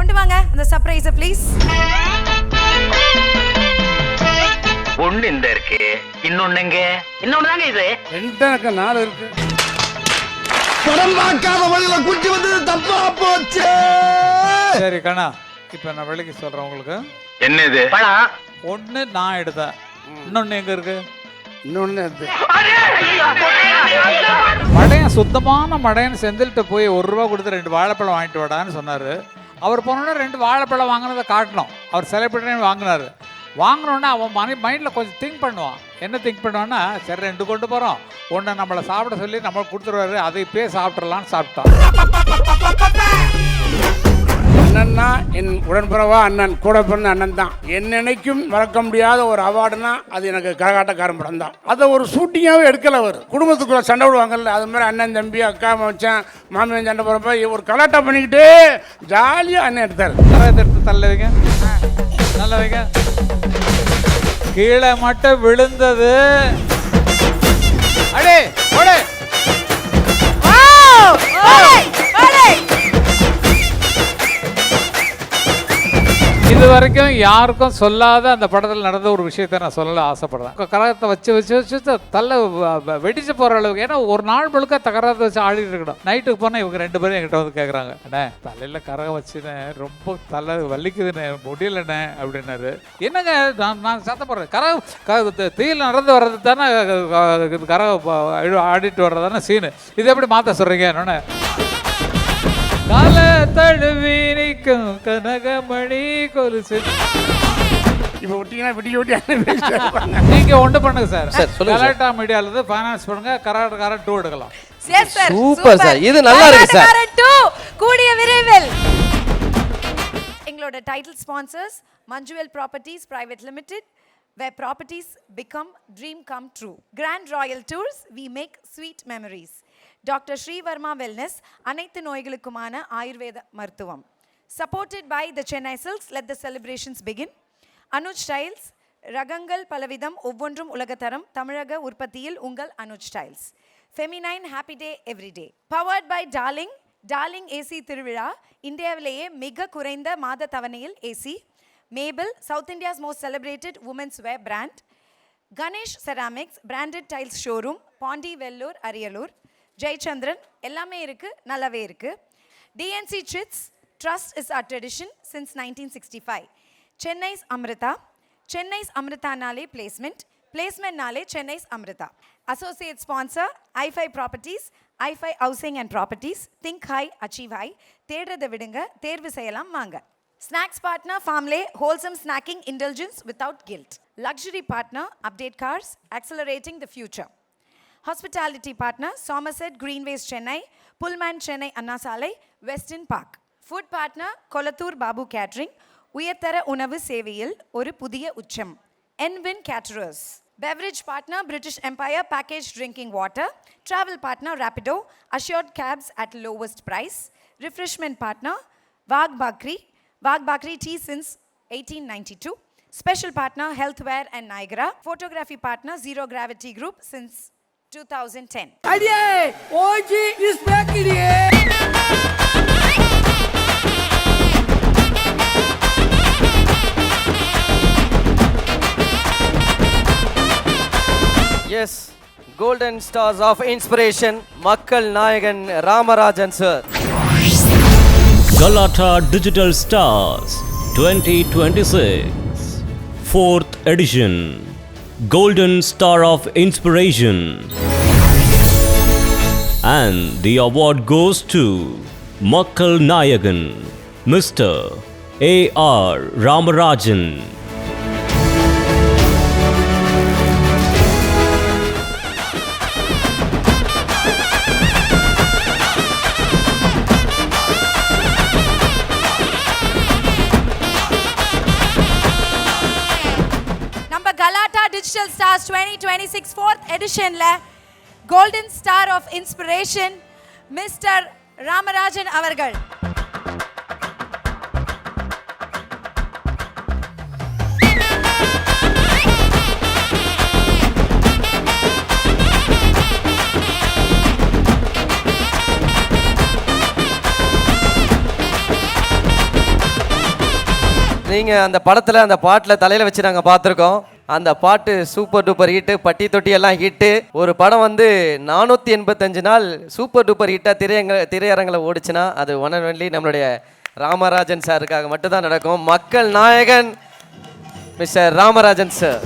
கொண்டு வாங்க அந்த சர்ப்ரைஸ் ப்ளீஸ். ஒண்ணு இந்த இருக்கு, இன்னொன்னுங்க, இன்னொன்னு தாங்க இது. ரெண்டு நாலு இருக்கு. படம் பார்க்காத வழியில குட்டி வந்தது தப்பா போச்சு. சரி கண்ணா, இப்ப நான் விலைக்கு சொல்றேன் உங்களுக்கு. என்னது பழம்? ஒண்ணு நான் எடுத்தேன், இன்னொன்னு எங்க இருக்கு? இன்னொன்னு மடையன், சுத்தமான மடையன் செந்தில்கிட்ட போய் ₹1 கொடுத்து 2 வாழைப்பழம் வாங்கிட்டு வாடான்னு சொன்னாரு. அவர் போனோன்னா 2 வாழைப்பழம் வாங்கினதை காட்டணும். அவர் செலிப்ரேட் வாங்கினாரு. வாங்கினோன்னா அவன் மைண்டில் கொஞ்சம் திங்க் பண்ணுவான். என்ன திங்க் பண்ணுவான்னா, சரி 2 கொண்டு போகிறோம், ஒன்றை நம்மளை சாப்பிட சொல்லி நம்மளுக்கு கொடுத்துருவாரு, அதை இப்போயே சாப்பிட்றலான்னு சாப்பிட்டான். அண்ணன்னா என் உடன்பிறவா அண்ணன், கூட பிறந்த அண்ணன் தான். என்னைக்கும் மறக்க முடியாத ஒரு அவார்டுனா அது எனக்கு கரகாட்டக்காரன் படம் தான். அதை ஒரு ஷூட்டிங்காகவே எடுக்கல. அவர் குடும்பத்துக்குள்ள சண்டை விடுவாங்கல்ல, அது மாதிரி அண்ணன் தம்பி அக்கா மச்சான் மாமியான் சண்டை போகிறப்ப ஒரு கலாட்டா பண்ணிக்கிட்டு ஜாலியாக அண்ணன் எடுத்தார். கரகத்தை எடுத்து தள்ள வைங்க, நல்ல வைங்க. கீழே மட்டும் விழுந்தது. அடே ஓடே. இது வரைக்கும் யாருக்கும் சொல்லாத அந்த படத்தில் நடந்த ஒரு விஷயத்த நான் சொல்ல ஆசைப்படுறேன். கரகத்தை வச்சு வச்சு வச்சு தள்ள வெடிச்சு போகிற அளவுக்கு. ஏன்னா ஒரு நாள் முழுக்க கரகத்தை வச்சு ஆடிட்டு இருக்கணும். நைட்டுக்கு போனால் இவங்க 2 பேரும் என்கிட்ட வந்து கேட்குறாங்க, அண்ணே தலையில் கரகம் வச்சுனேன், ரொம்ப தலை வலிக்குதுண்ணே, முடியலண்ணே அப்படின்னாரு. என்னங்க நான் சத்தம் போடுறேன், கரகம் தீயில் நடந்து வர்றது தானே, கரகம் ஆடிட்டு வர்றதானே சீனு, இது எப்படி மாற்ற சொல்கிறீங்க என்னன்னு. கால தழுவி நிற்கும் கனகமணி கொலுசு. இப்போ ஒட்டிங்கன்னா விட்டிக்கு ஒட்டி நீங்க ஒன்று பண்ணுங்க சார். கலாட்டா மீடியால இருந்து ஃபைனான்ஸ் பண்ணுங்க, கராட்டக்காரன் 2 எடுக்கலாம். சூப்பர் சார், இது நல்லா இருக்கு சார். கராட்டக்காரன் 2 கூடிய விரைவில். எங்களோட title sponsors Manjummel properties private limited, where properties become dream come true. Grand Royal Tours, we make sweet memories. Dr. Sri Varma Wellness, அனைத்து நோய்களுக்குமான ஆயுர்வேத மருத்துவம். Supported by the Chennai Silks, let the celebrations begin. Anuj Styles, ரகங்கள் பலவிதம், ஒவ்வொன்றும் உலகத்தரம், தமிழக உற்பத்தியில் உங்கள் Anuj styles. Feminine happy day every day. Powered by Darling, Darling AC திருவிழா, இந்தியாவிலேயே மிக குறைந்த மாத தவணையில் AC. Mabel, South India's most celebrated women's wear brand. Ganesh Ceramics, branded tiles showroom, Pondi Vellur, Ariyalur. Jaychandran, எல்லாமே இருக்கு, நல்லாவே இருக்கு. DNC Chits, trust is our tradition since 1965. Chennai's Amrita, Chennai's Amrita நாலே placement, placement நாலே Chennai's Amrita. Associate sponsor, i5 Properties, i5 Housing and Properties. Think high, achieve high. தேடுறதை விடுங்க, தேர்வு செய்யலாம் வாங்க. Snacks partner, Farmlay, wholesome snacking indulgence without guilt. Luxury partner, Update Cars, accelerating the future. Hospitality partner, Somerset Greenways Chennai, Pullman Chennai Anna Salai, Westin Park. Food partner, Kolattur Babu Catering, உயர்தர உணவு சேவையில் ஒரு புதிய உச்சம். Envin Caterers. Beverage partner, British Empire Packaged Drinking Water. Travel partner, Rapido, assured cabs at lowest price. Refreshment partner, Wagh Bakri tea since 1892. Special partner, Healthware and Niagara. Photography partner, Zero Gravity Group since 2010. Adiye, OG is back here. Yes, Golden Stars of Inspiration, Makkal Nayagan Ramarajan sir. Galata Digital Stars 2026 4th edition, Golden Star of Inspiration, and the award goes to Makkal Nayagan, Mr. A.R. Ramarajan. Digital Stars 2026 4th edition la Golden Star of Inspiration Mr. Ramarajan avargal. நீங்கள் அந்த படத்தில் அந்த பாட்டில் தலையில் வச்சு நாங்கள் பார்த்துருக்கோம். அந்த பாட்டு சூப்பர் டூப்பர் ஹிட்டு, பட்டி தொட்டி எல்லாம் ஹிட்டு. ஒரு படம் வந்து 485 நாள் சூப்பர் டூப்பர் ஹிட்டாக திரையரங்கில் ஓடிச்சுன்னா அது ஒன் அண்ட் ஒன்லி நம்மளுடைய ராமராஜன் சாருக்காக மட்டும்தான் நடக்கும். மக்கள் நாயகன் மிஸ்டர் ராமராஜன் சார்.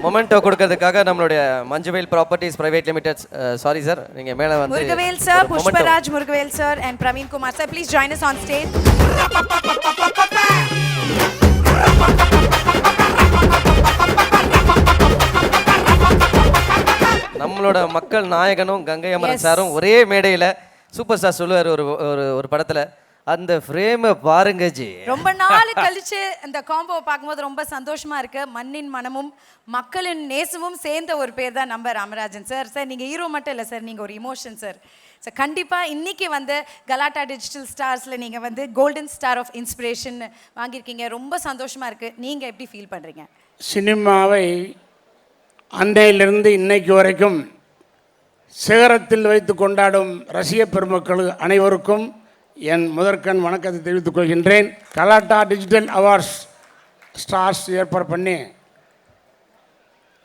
மொமெண்டோ கொடுக்கிறதுக்காக நம்மளுடைய Manjuvel properties private limited, sorry sir, நீங்க மேல வந்து Murugavel sir, Pushparaj Murugavel sir and Praveen Kumar sir, please join us on stage. நம்மளோட மக்கள் நாயகனும் கங்கை அமரன் சாரும் ஒரே மேடையில சூப்பர் ஸ்டார் சொல்லுவார் ஒரு ஒரு படத்துல, அந்த ஃப்ரேமை பாருங்க ஜி. ரொம்ப நாள் கழிச்சு இந்த காம்போவை பார்க்கும்போது ரொம்ப சந்தோஷமா இருக்கு. மண்ணின் மனமும் மக்களின் நேசமும் சேர்ந்த ஒரு பேர் தான் நம்ம ராமராஜன் சார். சார் நீங்க ஹீரோ மட்டும் இல்லை சார், நீங்க ஒரு இமோஷன் சார். சார் கண்டிப்பாக இன்னைக்கு வந்து கலாட்டா டிஜிட்டல் ஸ்டார்ஸில் நீங்கள் வந்து கோல்டன் ஸ்டார் ஆஃப் இன்ஸ்பிரேஷன் வாங்கியிருக்கீங்க. ரொம்ப சந்தோஷமா இருக்கு. நீங்க எப்படி ஃபீல் பண்றீங்க? சினிமாவை அன்றையிலிருந்து இன்னைக்கு வரைக்கும் சிகரத்தில் வைத்து கொண்டாடும் ரசிக பெருமக்கள் அனைவருக்கும் என் முதற்கண் வணக்கத்தை தெரிவித்துக் கொள்கின்றேன். கலாட்டா டிஜிட்டல் அவார்ட்ஸ் ஸ்டார்ஸ் ஏற்பாடு பண்ணி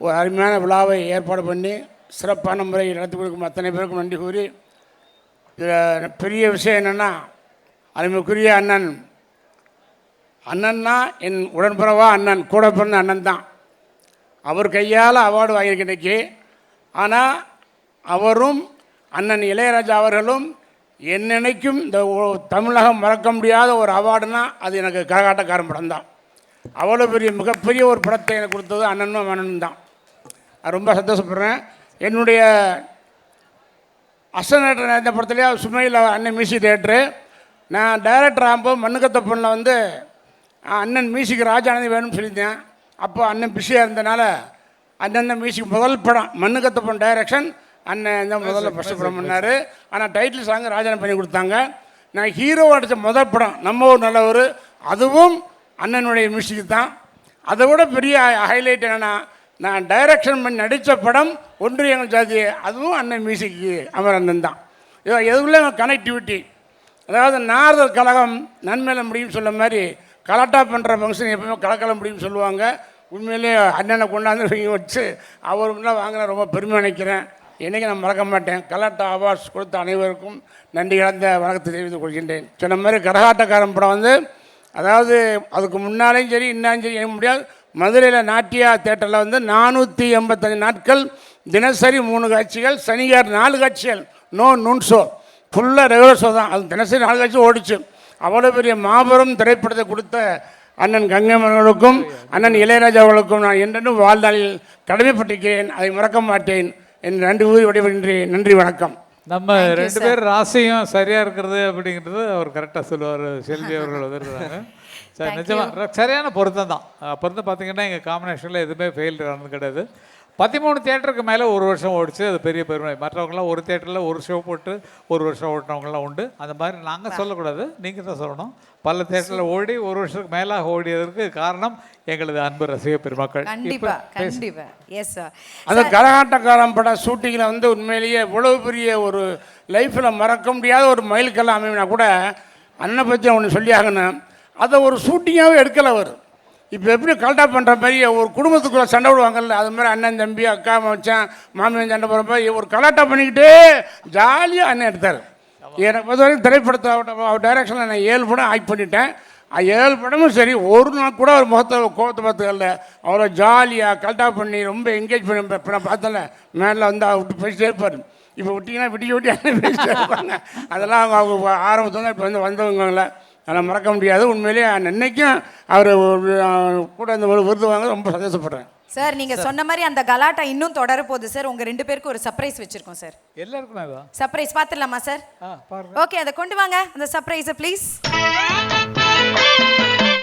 ஒரு அருமையான விழாவை ஏற்பாடு பண்ணி சிறப்பான முறையில் நடத்தி கொடுக்கும் அத்தனை பேருக்கும் நன்றி கூறி, பெரிய விஷயம் என்னென்னா, அருமைக்குரிய அண்ணன்னா என் உடன்பிறவா அண்ணன், கூட பிறந்த அண்ணன் தான். அவர் கையால் அவார்டு வாங்கியிருக்க இன்றைக்கி. ஆனால் அவரும் அண்ணன் இளையராஜா அவர்களும் என்னென்னைக்கும் இந்த தமிழகம் மறக்க முடியாத ஒரு அவார்டுனா அது எனக்கு கரகாட்டக்காரன் படம் தான். அவ்வளோ மிகப்பெரிய ஒரு படத்தை எனக்கு கொடுத்தது அண்ணனும் தான். நான் ரொம்ப சந்தோஷப்படுறேன். என்னுடைய அசனேட்டர் இந்த படத்துலேயே சுமையில் அண்ணன் மியூசிக் டேரக்டரு. நான் டைரக்டர் ஆகும்போது மண்ணுக்கத்தப்பனில் வந்து அண்ணன் மியூசிக் ராஜானந்தி வேணும்னு சொல்லியிருந்தேன். அப்போ அண்ணன் பிஸியாக இருந்தனால அண்ணன் தான் மியூசிக் முதல் படம் மண்ணுக்கத்தப்பன் டைரக்ஷன் அண்ணன் தான் முதல்ல ஃபஸ்ட்டு படம் பண்ணார். ஆனால் டைட்டில் சாங் ராஜானந்தி பண்ணி கொடுத்தாங்க. நான் ஹீரோ அடித்த முதல் படம் நம்ம ஒரு நல்லவர், அதுவும் அண்ணனுடைய மியூசிக் தான். அதை விட பெரிய ஹைலைட் என்னென்னா, நான் டைரக்ஷன் பண்ணி நடித்த படம் ஒன்று எங்கள் ஜாதி, அதுவும் அண்ணன் மியூசிக்கு அமரந்தன் தான். எதுக்குள்ளே கனெக்டிவிட்டி, அதாவது நாரதர் கழகம் நன்மையில முடியும்னு சொல்ல மாதிரி கலாட்டா பண்ணுற ஃபங்க்ஷன் எப்பவுமே கலக்கல முடியும்னு சொல்லுவாங்க. உண்மையிலேயே அண்ணனை கொண்டாந்து வச்சு அவர் முன்னாடி வாங்கின ரொம்ப பெருமை நினைக்கிறேன். என்றைக்கு நான் மறக்க மாட்டேன். கலாட்டா அவார்ட்ஸ் கொடுத்த அனைவருக்கும் நன்றி கலந்த வணக்கத்தை தெரிவித்துக் கொள்கின்றேன். சொன்ன மாதிரி கரகாட்டக்காரன் படம் வந்து, அதாவது அதுக்கு முன்னாலேயும் சரி இன்னாலும் சரி என்ன முடியாது, மதுரையில் நாட்டியா தேட்டரில் வந்து 485 நாட்கள் தினசரி 3 காட்சிகள், சனியார் 4 காட்சிகள், நூன் ஷோ, ஃபுல்லாக ரெகுலர் ஷோ தான். அது தினசரி 4 காட்சி ஓடிச்சு. அவ்வளோ பெரிய மாபெரும் திரைப்படத்தை கொடுத்த அண்ணன் கங்கைமரனுக்கும் அண்ணன் இளையராஜா அவர்களுக்கும் நான் என்றென்றும் வாழ்நாளில் கடமைப்பட்டிருக்கிறேன். அதை மறக்க மாட்டேன். என் நன்றி கூறி விடைபெறுகின்றேன். நன்றி, வணக்கம். நம்ம 2 பேர் ராசியும் சரியா இருக்கிறது அப்படிங்கிறது அவர் கரெக்டாக சொல்லுவார். செல்வி அவர்கள் வந்துருக்காங்க சார். நிஜமாக சரியான பொருத்தம் தான். பொருத்தம் பார்த்தீங்கன்னா எங்கள் காம்பினேஷனில் எதுவுமே ஃபெயில் ஆனது கிடையாது. 13 தியேட்டருக்கு மேலே ஒரு வருஷம் ஓடிச்சு, அது பெரிய பெருமை. மற்றவங்களாம் ஒரு தியேட்டரில் ஒரு ஷோ போட்டு ஒரு வருஷம் ஓடினவங்களாம் உண்டு. அந்த மாதிரி நாங்கள் சொல்லக்கூடாது, நீங்கள் தான் சொல்லணும். பல தியேட்டரில் ஓடி ஒரு வருஷத்துக்கு மேலாக ஓடியதற்கு காரணம் எங்களது அன்பு ரசிக பெருமக்கள். அந்த கரகாட்டக்காரன் படம் ஷூட்டிங்கில் வந்து உண்மையிலேயே இவ்வளவு பெரிய ஒரு லைஃப்பில் மறக்க முடியாத ஒரு மைல்கல்லாம் அமைவினா கூட அண்ணனை பற்றி ஒன்று சொல்லி ஆகணும். அதை ஒரு ஷூட்டிங்காகவே எடுக்கலை அவர். இப்போ எப்படி கலட்டா பண்ணுற மாதிரி ஒரு குடும்பத்துக்குள்ளே சண்டை விடுவாங்கல்ல, அது மாதிரி அண்ணன் தம்பி அக்கா மச்சான் மாமியான் சண்டை போகிற மாதிரி ஒரு கலாட்டா பண்ணிக்கிட்டே ஜாலியாக அண்ணன் எடுத்தார். எனக்கு பொறுத்த வரைக்கும் திரைப்படத்தை அவர் டைரக்ஷனில் நான் 7 படம் ஆக்ட் பண்ணிட்டேன். 7 படமும் சரி, ஒரு நாள் கூட அவர் முகத்தை கோபத்தை பார்த்துக்கல. அவ்வளோ ஜாலியாக கலட்டா பண்ணி ரொம்ப என்கேஜ் பண்ணி இப்போ நான் பார்த்தல மேலே வந்து அவர் விட்டு பேசிட்டே இருப்பார். இப்போ விட்டிங்கன்னா விட்டி அண்ணன் பேசிட்டே இருப்பாங்க. அதெல்லாம் அவங்க ஆரம்பத்தில் இப்போ வந்து வந்தவங்கள அதெல்லாம் மறக்க முடியாது. உண்மையிலேயே அன்னைக்கும் அவர் கூட இந்த விருது வாங்க ரொம்ப சந்தோஷப்படுறேன். சார் நீங்க சொன்ன மாதிரி அந்த கலாட்டா இன்னும் தொடர போகுது சார். உங்க 2 பேருக்கு ஒரு சர்ப்ரைஸ் வச்சிருக்கோம் சார். எல்லாருக்குமே சர்ப்ரைஸ் பார்த்துடலாமா சார்? ஓகே, அதை கொண்டு வாங்க அந்த சர்ப்ரைஸை ப்ளீஸ்.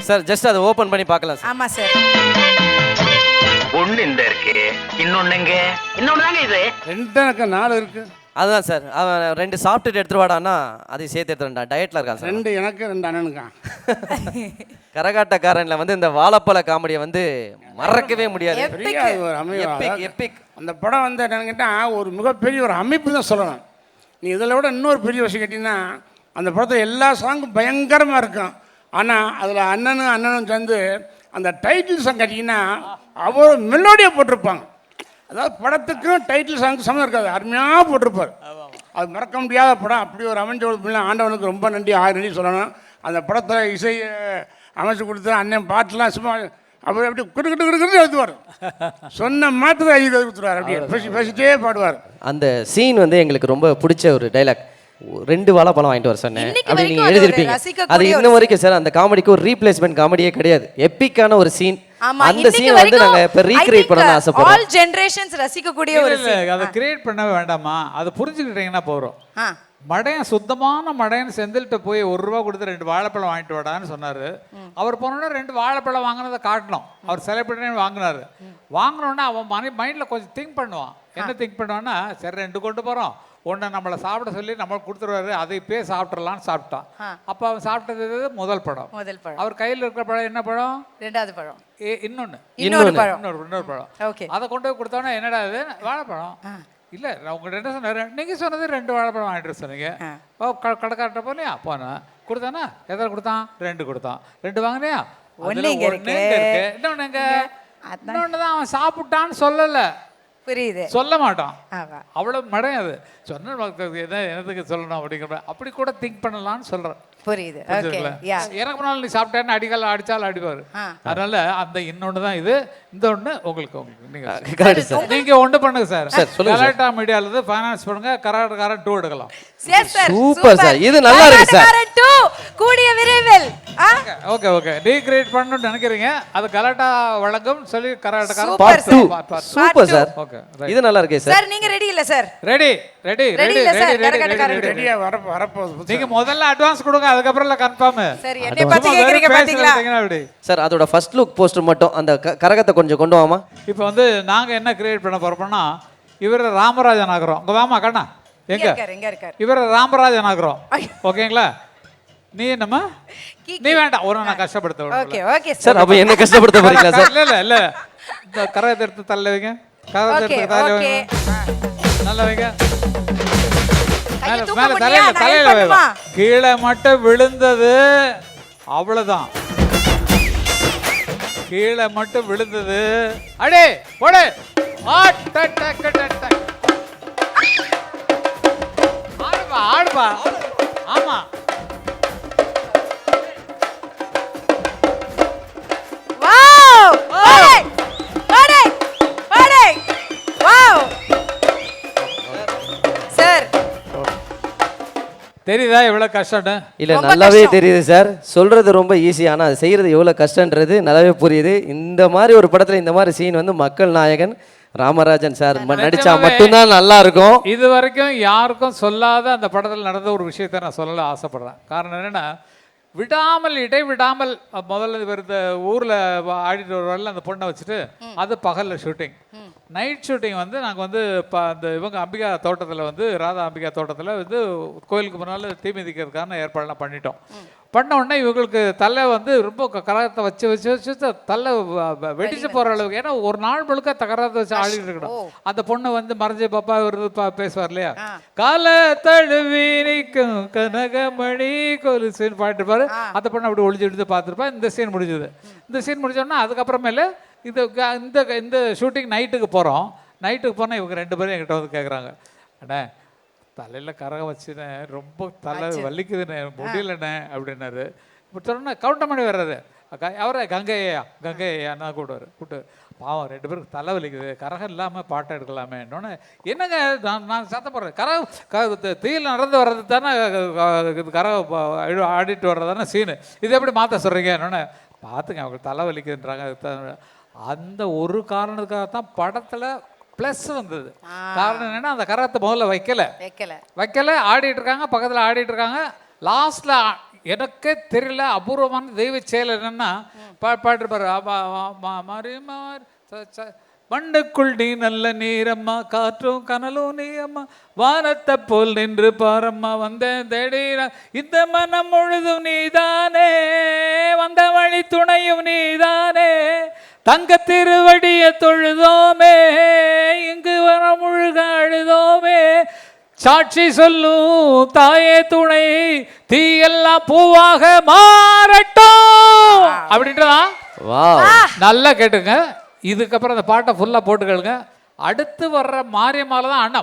சார் ஜஸ்ட் அதை ஓபன் பண்ணி பார்க்கலாம் சார். ஆமா சார். ஒண்ணு இந்த இருக்கு, இன்னொன்னுங்க, இன்னொன்னு தாங்க இது. 2 எனக்கு 4 இருக்கு. அதுதான் சார், அவன் 2 சாப்பிட்டுட்டு எடுத்துட்டு வாடான்னா அதை சேர்த்து எடுத்துட்டா. டயட்டில் இருக்கான் சார். 2 எனக்கு 2 அண்ணனுக்கான். கரகாட்டக்காரன்ல வந்து இந்த வாழைப்பழ காமெடியை வந்து மறக்கவே முடியாது. பெரிய ஒரு அமைப்பு. Epic epic. அந்த படம் வந்து என்னன்னு கேட்டால் ஒரு மிகப்பெரிய ஒரு அமைப்பு தான் சொல்லணும். நீ இதில் விட இன்னொரு பெரிய விஷயம் கேட்டிங்கன்னா, அந்த படத்தில் எல்லா சாங்கும் பயங்கரமாக இருக்கும். ஆனால் அதில் அண்ணனும் சேர்ந்து அந்த டைட்டில் சாங் கேட்டிங்கன்னா அவ்வளோ மெலோடியாக போட்டிருப்பாங்க. அதாவது படத்துக்கும் டைட்டில் சாங்க்கு சம்மந்தம் இருக்காது, அருமையாக போட்டிருப்பார். அது மறக்க முடியாத படம். அப்படி ஒரு அமைஞ்ச ஆண்டவனுக்கு ரொம்ப நன்றி, 1000 நன்றி சொல்லணும். அந்த படத்தில் இசை அமைச்சு கொடுத்து அண்ணன் பாட்டெலாம் சும்மா அவர் அப்படி கிட்டு எழுதுவார். சொன்ன மாத்திரம் எழுதி கொடுத்துருவார். அப்படியே பேசிட்டே பாடுவார். அந்த சீன் வந்து எங்களுக்கு ரொம்ப பிடிச்ச ஒரு டைலாக். 2 வாழைப்பழம் வாங்கிட்டு வர சொன்னேன் அப்படி நீங்கள் எழுதிருப்பீங்க. அது இன்ன வரைக்கும் சார் அந்த காமெடிக்கு ஒரு ரீப்ளேஸ்மெண்ட் காமெடியே கிடையாது. எப்பிக்கான ஒரு சீன். அந்த சீன் வந்து நாங்க இப்ப ரீக்ரியேட் பண்ண ஆசைப்படுறோம். ஆல் ஜெனரேஷன்ஸ் ரசிக்கக்கூடிய ஒரு இல்லை, அதை கிரியேட் பண்ணவே வேண்டாமா, அதை புரிஞ்சுக்கிட்டீங்கன்னா போகிறோம். மடையன் சுத்தமான மடையன் செந்தில்கிட்ட போய் 1 ரூபா கொடுத்து 2 வாழைப்பழம் வாங்கிட்டு வாடான்னு சொன்னார். அவர் போனோன்னா 2 வாழைப்பழம் வாங்கினதை காட்டணும். அவர் செலிப்ரேட் வாங்கினார். வாங்கினோன்னா அவன் மைண்டில் கொஞ்சம் திங்க் பண்ணுவான். என்ன திங்க் பண்ணுவான்னா, சரி 2 கொண்டு போகிறோம், ஒன்றை நம்மளை சாப்பிட சொல்லி நம்மளுக்கு கொடுத்துருவாரு, அதை இப்போயே சாப்பிட்றலான்னு சாப்பிட்டான். அப்போ அவன் சாப்பிட்டது முதல் படம். அவர் கையில் இருக்கிற பழம் என்ன பழம்? 2வது பழம். இன்னொரு பழம். அதை கொண்டு போய் கொடுத்தோன்னா என்னடா இது வாழைப்பழம் இல்லை, உங்கள்கிட்ட என்ன சொன்னார், நீங்கள் சொன்னது 2 வாழைப்பழம் வாங்கிட்டு சொன்னீங்க. கடைக்கார்ட்ட போனியா போனேன், கொடுத்தானா எதாவது கொடுத்தான், 2 கொடுத்தான். 2 வாங்கினியா, இன்னொன்று தான் அவன் சாப்பிட்டான்னு சொல்லலை, புரியுது, சொல்ல மாட்டான். அவ்வளவு மடம் அது சொன்ன என்னத்துக்கு சொல்லணும் அப்படிங்கிற அப்படி கூட திங்க் பண்ணலாம்னு சொல்றேன். புரியுது. எனக்கு முன்னாள் நீ சாப்பிட்டேன்னு அடிக்கால அடிச்சாலும் அடிப்பாரு. அதனால அந்த இன்னொன்று தான் இது. இந்த ஒன்று உங்களுக்கு நீங்க ஒன்று பண்ணுங்க சார். கலாட்டா மீடியால இருந்து ஃபைனான்ஸ் பண்ணுங்க, கராட்டக்காரன் 2 எடுக்கலாம். சூப்பர் சார், இது நல்லா இருக்கு சார். கூடிய விரைவில் ஓகே ஓகே ரீக்ரியேட் பண்ணணும்னு நினைக்கிறீங்க, அது கலாட்டா வழங்கும் சொல்லி கராட்டக்காரன் பார்ட் 2. சூப்பர் சார், ஓகே இது நல்லா இருக்கு சார். சார் நீங்க ரெடி இல்ல சார்? ரெடி. ரெடியா வரப்போகுது. நீங்க முதல்ல அட்வான்ஸ் கொடுங்க, அதுக்கப்புறம் கன்ஃபார்ம். சரி, என்ன பத்தி கேக்குறீங்க பாத்தீங்களா? சார் அதோட ஃபர்ஸ்ட் லுக் போஸ்டர் மட்டும் அந்த கரகத்தை கொஞ்சம் கொண்டு வாமா. இப்போ வந்து நாங்க என்ன கிரியேட் பண்ண போறோம்னா, இவர் ராமராஜன் ஆகுறோம். உங்க வாமா கண்ணா எங்க இருக்காரு? இவர் ராமராஜன் ஆகுறோம். ஓகேங்களா? நீ என்னமா நீ வேண்டாம், ஒரு நான் கஷ்டப்படுத்த. ஓகே ஓகே சார், அப்ப என்ன கஷ்டப்படுத்த போறீங்களா சார்? இல்ல இல்ல, இந்த கரகத்தை எடுத்து தள்ள வைங்க, கரகத்தை எடுத்து தள்ள வைங்க, நல்ல வைங்க. மேல தலையில வைங்க. கீழே மட்டும் விழுந்தது அவ்வளவுதான், கீழே மட்டும் விழுந்தது. அடே போடு, ஆடுப்பா ஆடுப்பா. ஆமா தெரியுதா எவ்வளவு கஷ்டம்? இல்ல நல்லாவே தெரியுது சார். சொல்றது ரொம்ப ஈஸி, ஆனா அது செய்யறது எவ்வளவு கஷ்டன்றது நல்லாவே புரியுது. இந்த மாதிரி ஒரு படத்துல இந்த மாதிரி சீன் வந்து மக்கள் நாயகன் ராமராஜன் சார் நடிச்சா மட்டும்தான் நல்லா இருக்கும். இது வரைக்கும் யாருக்கும் சொல்லாத அந்த படத்தில் நடந்த ஒரு விஷயத்த நான் சொல்லல ஆசைப்படுறேன். காரணம் என்னன்னா, இடைவிடாமல் முதல்ல இவர் இந்த ஊரில் ஆடிட்டு வருவாரில் அந்த பொண்ணை வச்சுட்டு, அது பகலில் ஷூட்டிங். நைட் ஷூட்டிங் வந்து நாங்கள் வந்து இப்போ அந்த இவங்க அம்பிகா தோட்டத்தில் வந்து ராதா அம்பிகா தோட்டத்தில் வந்து கோயிலுக்கு முன்னால் தீ மிதிக்கிறதுக்கான ஏற்பாடெல்லாம் பண்ணிட்டோம். பண்ண உடனே இவங்களுக்கு தலை வந்து ரொம்ப கரகத்தை வச்சு வச்சு வச்சு தலை வெடிச்சு போகிற அளவுக்கு, ஏன்னா ஒரு நாள் முழுக்க கரகத்தை வச்சு ஆடிட்டு இருக்கணும். அந்த பொண்ணு வந்து மறைஞ்ச பாப்பா இவர் பேசுவார் இல்லையா, கால தழுவி நிற்கும் கனகமணி கொலுசுன்னு பாட்டு இருப்பாரு. அந்த பொண்ணு அப்படி ஒளிஞ்சு எடுத்து பார்த்துருப்பா. இந்த சீன் முடிஞ்சது. இந்த சீன் முடிஞ்சோன்னா அதுக்கப்புறமேல இந்த ஷூட்டிங் நைட்டுக்கு போகிறோம். நைட்டுக்கு போனால் இவங்க 2 பேரும் என்கிட்ட வந்து கேட்குறாங்க, அண்ணே தலையில் கரகம் வச்சுனே ரொம்ப தலை வலிக்குதுண்ணே, முடியலண்ணே அப்படின்னாரு. இப்போ சொன்னா கவுண்டர் பண்ணி வர்றாரு, அவரை கங்கையா நான் கூப்பிட்டு பாவம் 2 பேருக்கு தலை வலிக்குது, கரகம் இல்லாமல் பாட்டை எடுக்கலாமே. இன்னொன்று என்னங்க நான் சத்தம் போடுறேன், கரகம் தீயில் நடந்து வர்றது தானே கரகம் ஆடிட்டு வர்றது தானே சீனு, இது எப்படி மாற்ற சொல்கிறீங்க? இன்னொன்று பார்த்துங்க அவங்களுக்கு தலை வலிக்குதுன்றாங்க. அந்த ஒரு காரணத்துக்காக தான் படத்தில் ப்ளஸ் வந்தது. காரணம் என்னன்னா, அந்த கரகத்தை முதல்ல வைக்கல ஆடிட்டு இருக்காங்க, பக்கத்தில் ஆடிட்டு இருக்காங்க. லாஸ்ட்ல எனக்கே தெரியல அபூர்வமான தெய்வ செயல் என்னன்னா, பாட்டுருப்பாரு மண்ணுக்குள் நீ நல்ல நீரம்மா, காற்றும் கனலும் நீ அம்மா, வானத்தை போல் நின்று பாரம்மா, வந்தேன் தேடி இந்த மனம் முழுதும் நீதானே, வந்த வழி துணையும் நீதானே, தங்க திருவடிய தொழுதோமே, இங்கு வர முழுக அழுதோமே, சாட்சி சொல்லும் தாயே துணை, தீயெல்லாம் பூவாக மாறட்டும் அப்படின்றதா. வாவ். நல்லா கேட்டுங்க. இதுக்கப்புறம் அந்த பாட்டை ஃபுல்லாக போட்டுக்கழுங்க. அடுத்து வர்ற மாரியம்மால தான் அண்ணா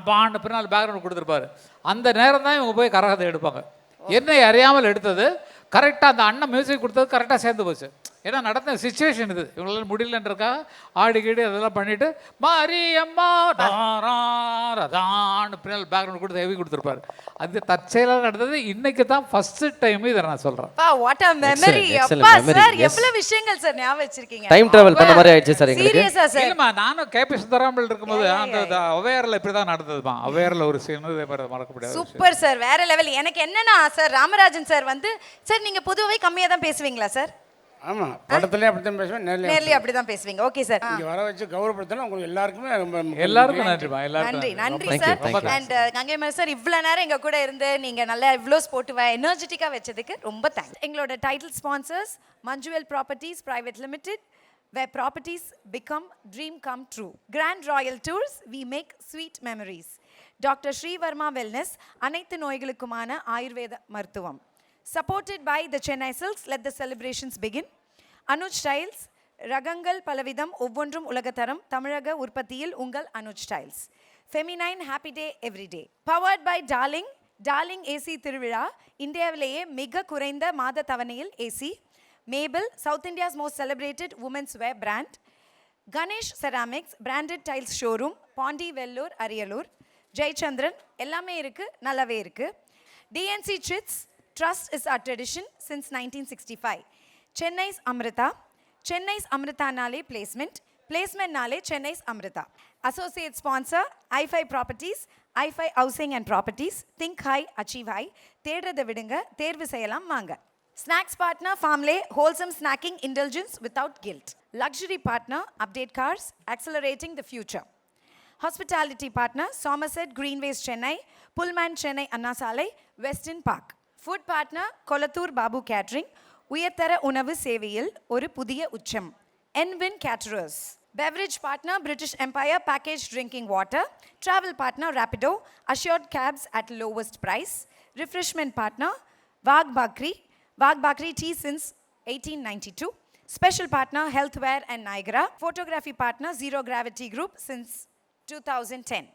பான்னு பின்னால் பேக்ரவுண்ட் கொடுத்துருப்பாரு. அந்த நேரம் தான் இவங்க போய் கரகத்தை எடுப்பாங்க. என்னை அறியாமல் எடுத்தது கரெக்டாக அந்த அண்ணன் மியூசிக் கொடுத்தது கரெக்டாக சேர்ந்து போச்சு. ஏன்னா நடந்த சுச்சுவேஷன் இது, இவங்களால முடியலன்றக்கா ஆடி கீடி அதெல்லாம் பண்ணிட்டு மாரியம்மா ரதான்னு பின்னால் பேக்ரவுண்ட் கொடுத்து ஹெவி கொடுத்துருப்பாரு. அது தற்செயலாக நடந்தது. இன்னைக்கு தான் ஃபர்ஸ்ட் டைம் இதை நான் சொல்கிறேன். What a memory. Excellent அப்பா memory. Sir Yes. எவ்வளவு விஷயங்கள் சார் ஞாபகம் வச்சிருக்கீங்க. டைம் டிராவல் பண்ண மாதிரி ஆயிடுச்சு சார் எங்களுக்கு. சீரியஸா சார்? இல்லைம்மா, நானும் கேபி சுந்தராமல் இருக்கும்போது அந்த அவையரில் இப்படி தான் நடந்ததுமா. அவையரில் ஒரு சீன் இதே மாதிரி மறக்க முடியாது. சூப்பர் சார், வேற லெவல். எனக்கு என்னன்னா சார், ராமராஜன் சார் வந்து சார் நீங்க பொதுவாகவே கம்மியாக தான் பேசுவீங்களா சார்? ஆமாம், படத்துலேயே அப்படித்தான் பேசுவேன், நேர்லயே அப்படிதான் பேசுவீங்க. Okay sir. இங்கே வர வச்சு கௌரவப்படுத்தினா உங்களுக்கு எல்லாருக்குமே ரொம்ப எல்லாருக்கும் நன்றிமா. எல்லாருக்கும் நன்றி நன்றி Thank you, சார். thank you. அண்ட் கங்கைமர் சார் இவ்வளோ நேரம் எங்க கூட இருந்து நீங்க நல்லா இவ்வளோ ஸ்போர்ட்டிவா எனர்ஜெட்டிக்கா வச்சதுக்கு ரொம்ப தேங்க்ஸ். எங்களோட title sponsors Manjummel properties private limited, where properties become dream come true. Grand Royal Tours, we make sweet memories. Dr. Sri Varma Wellness, அனைத்து நோய்களுக்குமான ஆயுர்வேத மருத்துவம். Supported by the Chennai Silks, let the celebrations begin. Anuj styles, ரகங்கள் பலவிதம், ஒவ்வொன்றும் உலகத்தரம், தமிழக உற்பத்தியில் உங்கள் Anuj styles. Feminine happy day every day. Powered by darling, darling AC திருவிழா, இந்தியாவிலேயே மிக குறைந்த மாத தவணையில் AC. Maple, south India's most celebrated women's wear brand. Ganesh ceramics, branded tiles showroom, Pondy, Vellore, Ariyalur. Jayachandran, எல்லாமே இருக்கு, நல்லாவே இருக்கு. TNC chits, trust is our tradition since 1965. Chennai's Amrita, Chennai's அமிர்தானாலே பிளேஸ்மெண்ட், பிளேஸ்மெண்ட்னாலே Chennai's Amrita. Associate sponsor i5 properties, i5 housing and properties. Think high, achieve high. தேடுறதை விடுங்க, தேர்வு செய்யலாம் வாங்க. Snacks partner Farmley, wholesome snacking intelligence without guilt. Luxury partner update cars, accelerating the future. Hospitality partner Somerset Greenways Chennai, Pullman Chennai Anna Salai, Westin Park. Food partner Kolattur Babu Catering, உயர்தர உணவு சேவையில் ஒரு புதிய உச்சம். Envin Caterers. Beverage partner British Empire Packaged Drinking Water. Travel partner Rapido, assured cabs at lowest price. Refreshment partner Wagh Bakri tea since 1892. Special partner Healthware and Niagara. Photography partner Zero Gravity Group since 2010.